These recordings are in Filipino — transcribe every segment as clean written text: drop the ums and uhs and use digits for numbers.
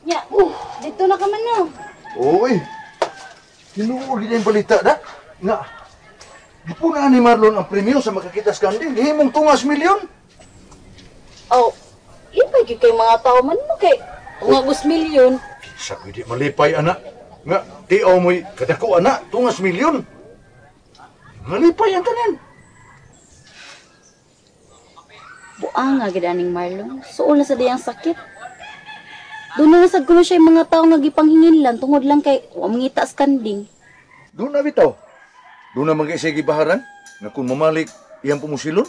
Ya, dito na ka man no. Oy. Tinuod din yung balita da. Nga. Di po na ni Marlon ang premyo sa makakitas kanding. Himong tungas milyon. Oh, ipay kay mga tao man mo kay tungas milyon. Sa di malipay anak. Nga, tiaw mo'y kadako anak. Tungas milyon. Malipay ang tanan. Buang nga gid aning Marlon. Suol na sa diyang sakit. Doon na nasag ko na siya yung mga tao nga gipanghinginlan tungod lang kay wa mangita sa kanding. Doon na bitaw. Doon na mag-isay gibaharan. Nga kung mamalik iyang pumusilon.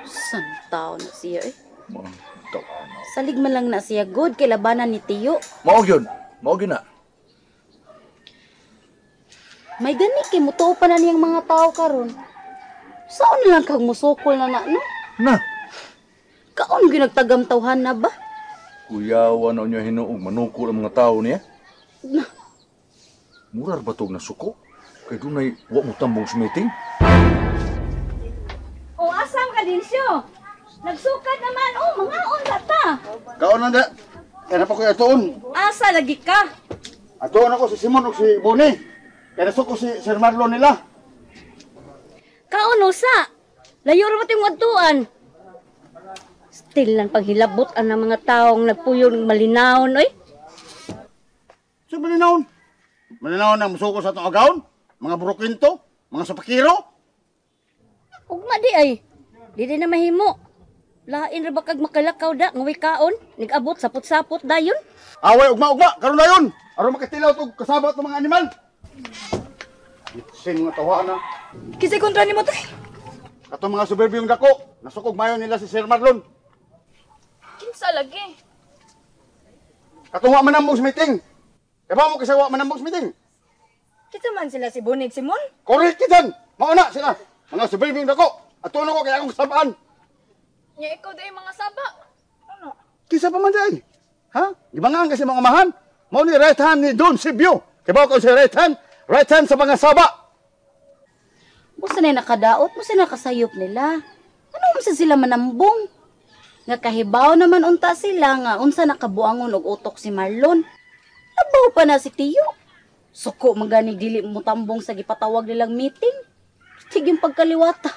San tao na siya eh. Ito, ano. Salig man lang na siya good kay labanan ni Tiyo. Maog yun. Maog yun na. May gani kay mutuo pa na niyang mga tao karon. Saan na lang kag musukol na no? Na. Kaon ginagtagamtawhan na ba? Kuyawa na niya hinuog. Manukul ang mga tao niya. Na. Murar ba itong nasuko? Kaya doon ay huwag mo tambong sa meeting. O asam ka din siyo. Nagsukat naman. O mga onlata. Kaon na da. Kaya na pa ko atoon. Asa lagi ka? Atoon ako si Simon o si Bonnie. Kaya nasuko si Sir Marlon nila. Kaon usa. Layo ra mo tayong adtuan. Still lang paghilabot ang mga taong nagpuyon malinawon oy. So malinawon. Malinawon na musuko sa itong agawon. Mga brokinto. Mga sapakiro. Ugma di ay. Di na mahimo. Lain ra ba kag makalakaw da nga way kaon? Nigabot sapot-sapot dayon. Away, ugma. Karoon na yun. Aron makatilaw itong kasaba itong mga animal. Itsin mga tawa na. Kisay kontra nimo tay. Katong mga suburbiyong dako. Nasukog mayon nila si Sir Marlon. Kinsa lagi? Katong wa manambong sa meeting. Kaya ba mo kasi wa manambong sa meeting? Kita man sila si Bonig Simon? Correct kitan. Mauna sila. Mga suburbiyong dako. Atoon ako kaya akong kasabaan. Nya ikaw day mga saba. Ano? Kisa pa man dahil. Ha? Gibangaan kasi mga amahan. Mao ni right hand ni Don Sibyo. Kaya ko si right hand sa mga saba. Musa na nakadaot, musa na kasayop nila. Ano musa sila manambong? Nga kahibaw naman unta sila nga unsa nakabuangon og utok si Marlon. Labaw pa na si Tiyo. Suko magani dili mo tambong sa gipatawag nilang meeting. Tiging pagkaliwata.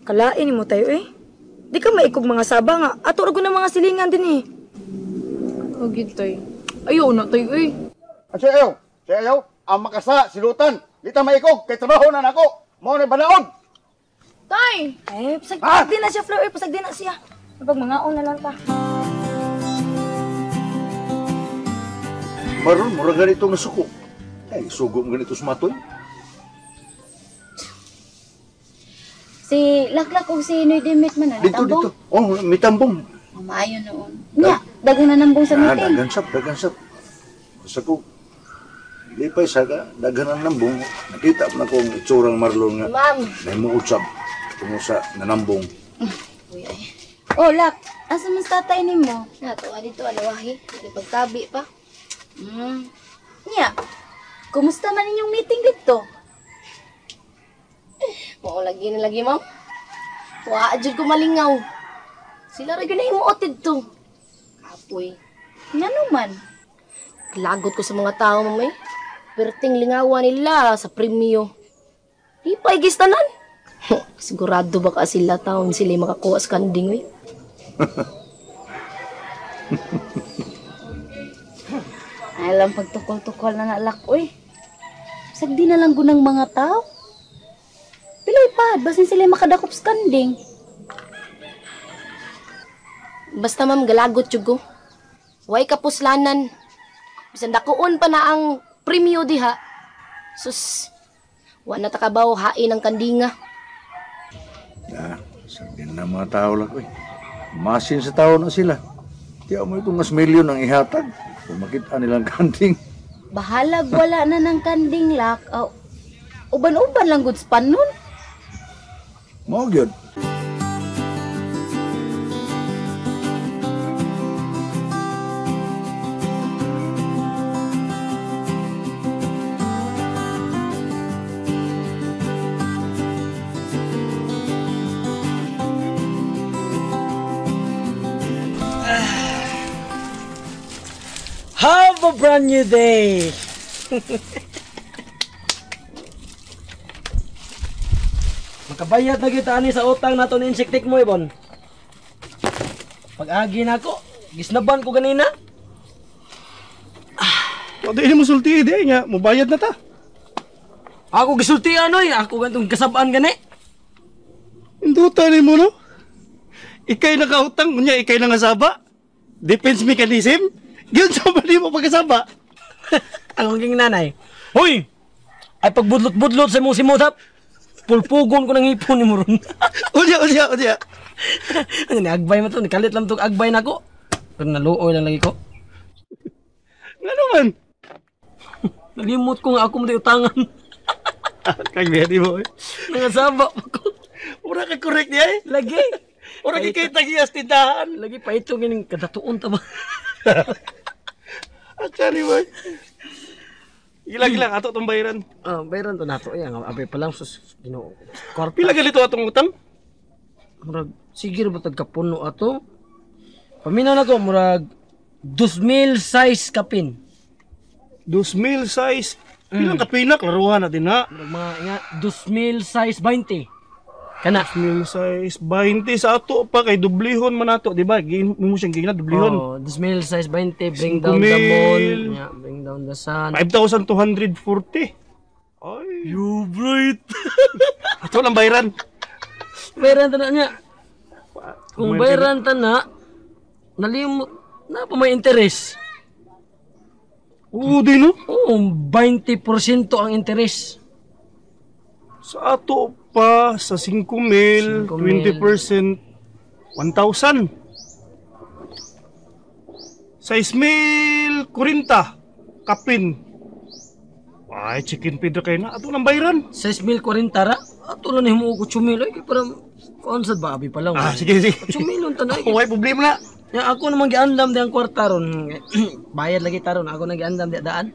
Kalain mo tayo eh. Di ka maikog mga saba nga. Ato rago na mga silingan din eh. Kagid tayo. Ayaw na tayo eh. At siya ayaw, ang makasa, silutan. Di ta maikog, kay trabaho na nako. Mao ni banaon. Tay! Eh, pasag di na siya, Fleur. Pasag di na siya. Kapag mga na lang ta. Marlon, mura ganito nasuko. Ay, sugo mo ganito sumatoy. Si Laklak og si Noy Dimit man na Dito. Oh, may tambong. Maayo noon. Nya, dagang na nambong sa meeting. Dagan sap. Basta ko, lipay sa ka, dagan ang nambong. Nakita mo na kong itsurang Marlon nga. Ma'am. May muutsab. Tungo sa nanambong. Uy ay. Oh, Lak, asa man sa tatay nimo? Nato dito alawahi, di pagtabi pa. Nya, kumusta man inyong meeting dito? Mao lagi na lagi ma'am. Wa jud ko malingaw. Sila ra gyud na himuotid to. Kapoy. Ngano man? Lagot ko sa mga tao mamay. Perting lingawan nila sa premyo. Di pa igistanan. Sigurado ba ka sila taon sila makakuha sa kanding eh. Alam pagtukol-tukol na nalak, uy. Sagdi na lang gunang mga tao. Pilay pa, basin sila makadakop sa kanding. Basta ma'am galagot yugo. Way kapuslanan. Bisan dakuon pa na ang premyo diha. Sus, wa na takabaw hain ang kandinga. Sabihin na mga tao lang, uy. Masin sa tao na sila. Tiyaw mo itong mas milyon ang ihatag. Kung makita nilang kanding. Bahalag wala na ng kanding, Lak. Uban-uban lang goods pan nun. Mau yun. of a brand new day. Makabayad na kita ani sa utang nato ni insektik mo, Ibon. Pag-agi na ako, gisnaban ko ganina. O, di mo sulti, di nga, mubayad na ta. Ako gisulti anoy, ako gantong kasabaan gani. Induta ni mo, no? Ikay nakautang, kunya ikay nangasaba. Defense mechanism? Yun sa mali mo pagkasaba. Ang king nanay. Hoy! Ay pagbudlot-budlot sa mong simutap. Pulpugon ko ng ipon ni mo ron. Unya. Ano ni agbay mo to, nikalit lang to agbay na ko. Pero naluoy lang lagi ko. Nga naman. Nalimot ko nga ako mo utangan. Kag bedi mo eh. Nangasaba ko. Ura ka correct niya eh. Lagi. Ura ka kay tagiyas tindahan. Lagi pa ito gining kadatuon ta ba. Actually boy. Ilang ato tong bayaran. Bayaran to nato ya, abi pa lang sus Ginoo. Pila galito atong utang? Murag sige ba tagkapuno ato? Paminaw na ko murag 2,000 size kapin. 2,000 size. Ilang kapinak laruhan natin ha. Murag mga nga 2,000 size 20. Kana 2,000 size 20 sa ato pa kay dublihon man nato, di ba? Mo siyang gina dublihon. Oh, 2,000 size 20, bring down the moon, yeah, bring down the sun. 5,240. Ay, you bright. Ato lang bayaran. Bayaran ta na niya. Kung bayaran ta na, nalimot na pa may interest. Oo, di no? Oo, 20% ang interest. Sa ato pa, sa 5,000, 20%, 1,000. 6,040 kapin. Ay, chicken feed kayo na. Ato lang bayaran. 6,040 ra? Ato na ni mo ko 8,000 ay para konsad ba abi pa lang. Sige. 8,000 ta na. Huwag problema na. Ya ako naman giandam di ang kwarta ron. Bayad lagi taron. Ako na giandam di daan.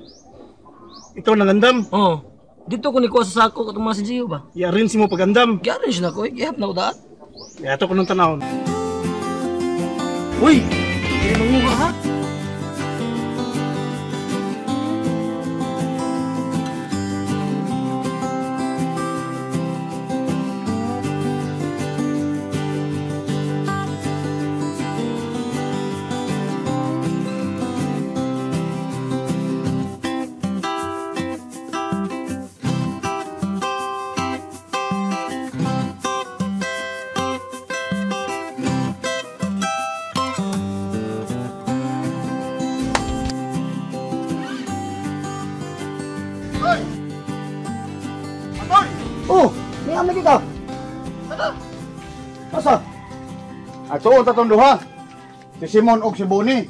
Ikaw nangandam. Oh. Dito ko ni kuha sa sako katong mga sinsiyo ba? Yarin si mo pagandam. Gi-arrange na ko, gihap na ko daan. Ato ko ng tanawon. Uy! Hindi manguha ha? Oh, may amin dito. Asa? Ato tatong duha. Si Simon og si Bonnie.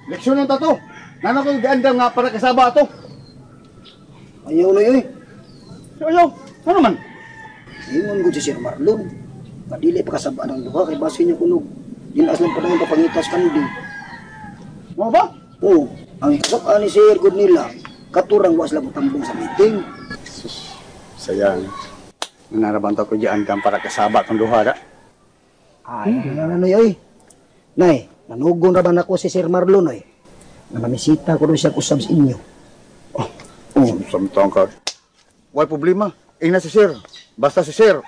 Leksyon ta to. Nana ko giandam nga para kasaba to. Ayaw na yun. Ayaw. Ano man? Ingon ko si Sir Marlon. Madili pa kasaba ng duha kay base niya kunog. Dinas lang pa naman papangitas kandi. Mo ba? Oo, ang kasabaan ni Sir God nila, katurang was lang tambong sa meeting. Sayang. Nanarabantaw ko diyan kang para kasaba tong duha da. Ay, ano yun? Nay, nanugon na ba na ko si Sir Marlon ay? Namamisita ko rin siya kusab sa inyo. Samtang ka. Why problema? Ina si Sir. Basta si Sir.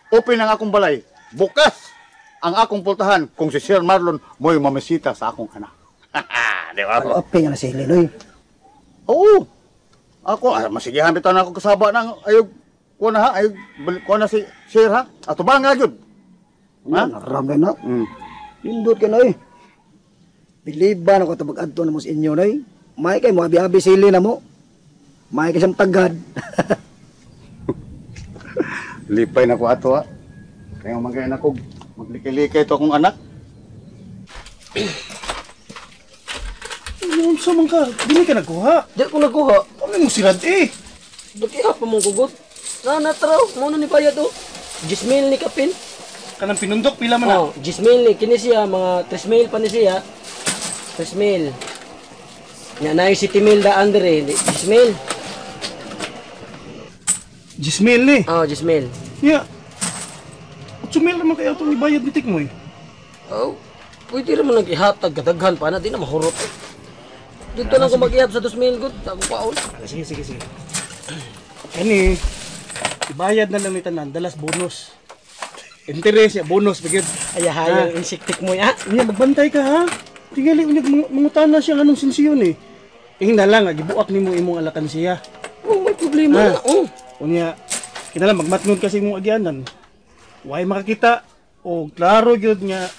Open ang akong balay. Bukas ang akong pultahan kung si Sir Marlon mo'y mamisita sa akong kana. Di ba? Ano ape nga na si Linoy? Oo. Ako, masigihan bitaw na ako kasaba ng ayog ko na ha, ayog ko na si Sir ha. Ato ba nga yun? Ha? Naramday na. Pindot ka na eh. Biliban ako tabag-adto na mo sa inyo na eh. May kay mo abi-abi sili na mo. May kay siyang tagad. Lipay na ko ato ha. Kaya magayon ako, maglikay-likay ito akong anak. Ano sa man ka? Dili ka nagkuha. Di ko nakuha. Kami mo sirad eh. Dati pa mong kugot. Natraw, muna ni Paya to. 10,000 ni kapin. Kanang pinundok, pila man na. Oh, 10,000 ni. Kini siya, mga 3,000 pa ni siya. 3,000. Nga na yung 7,000 daan dire. 10,000. 10,000 ni. Oh, 10,000. Yeah. 8,000 naman kaya itong ibayad ni Tik mo eh. Oh, pwede naman nag-ihatag, kadaghan pa na. Di na mahurot eh. Dito lang ko mag-iap sa 2,000 good. Ako paon. Sige. Kani, ibayad na lang ni tanan, dalas bonus. Interest ya, bonus, bigyan. Hayang insektik mo ya. Unya, magbantay ka ha. Tingali, unya, mangutana siya anong sinsiyon eh. Na lang, gibuak ni mo imong alakan siya. Oh, may problema na. Oh. Unya, kinalang magmatnod kasi imong agyanan. Way makakita, o klaro yun nga.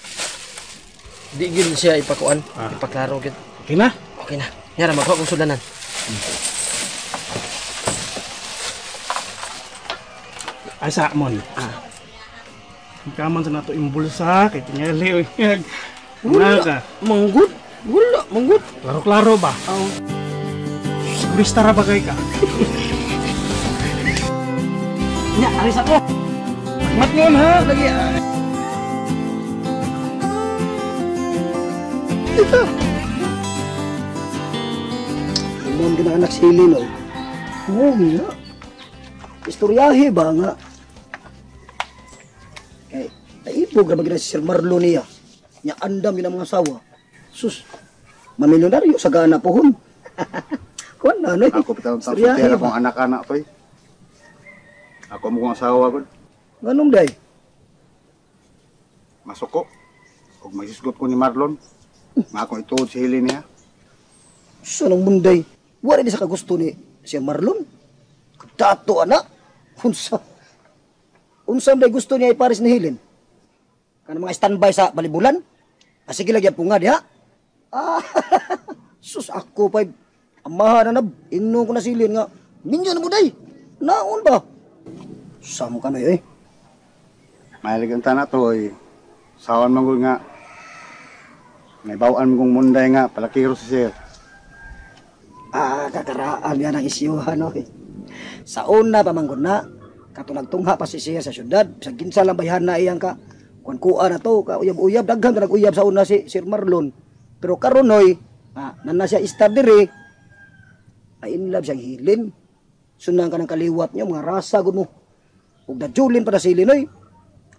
Di gyud siya ipakuan. Ipaklaro gyud. Okay na? Okay na. Yara magkuha kong sudanan. Ay, Sakmon. Kaman sa nato imbulsa, kay tingali. Wala ka. Manggut. Wala, manggut. Klaro-klaro ba? Oo. Turista ra ba kay ka? Nya, alis ako. Matngon ha? Lagi. Imam ka na anak si Hilin, oy. Oo, nga. Istoryahe ba nga? Kay, naipog na magiging si Sir Marlon niya. Nya andam yun ang mga asawa. Sus, mamilyonaryo sa gana po hun. Kuan na, no? Ako pitawag sa sultera kong anak-anak to eh. Ako mo kong asawa ko. Ganong day? Masuko. Kung magisgot ko ni Marlon, akong ituod si Helen niya. Sanong munday? Wala di sa kagusto ni Sir Marlon? Dato, anak. Unsa day gusto niya ipares ni Helen? Kana mga standby sa balibulan? Sige lagi po nga diha. Sus ako pa amahan na ingno ko na silin nga. Minyo na mo day. Naon ba? Samo ka na eh. Mahilig ang tanak to eh. Sawan manggol nga. May bawaan mong munday nga, palakiro si Sir. Kakaraan yan ang isyuhan, okay. Sa una pa manggol na, katulagtungha pa si Sir sa syudad, sa ginsa lang bayhan na iyang ka, kuan-kuan na to, kauyab-uyab, daghan ka nag-uyab sa una si Sir Marlon. Pero karunoy, na siya istar diri, ay in love siyang Hilin. Sunang ka ng kaliwat niyo, mga rasa gud mo. Ug dadjulin pa na si Hilin, oy.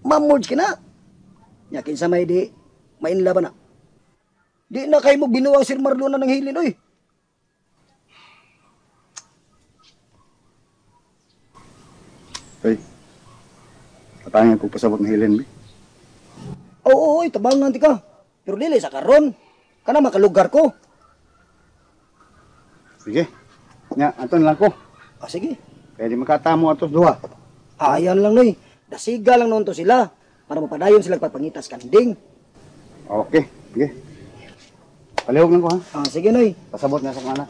Mamords ka na. Yakin sa may di, mainla ba na? Di na kayo mo binuwang Sir Marlon na ng Hilin, oy. Hey, patangin ko pasabot ng Helen, be. Oo, tabangan ti ka. Pero dili sa karon. Kana makalugar ko. Sige. Nya, aton lang ko. Sige. Pwede makatamo atos duha. Ayan lang, noy. Dasiga lang noon to sila. Para mapadayon sila pagpangitas kanding. Okay, sige. Palihog lang ko ha. Sige, noy. Pasabot na sa mga anak.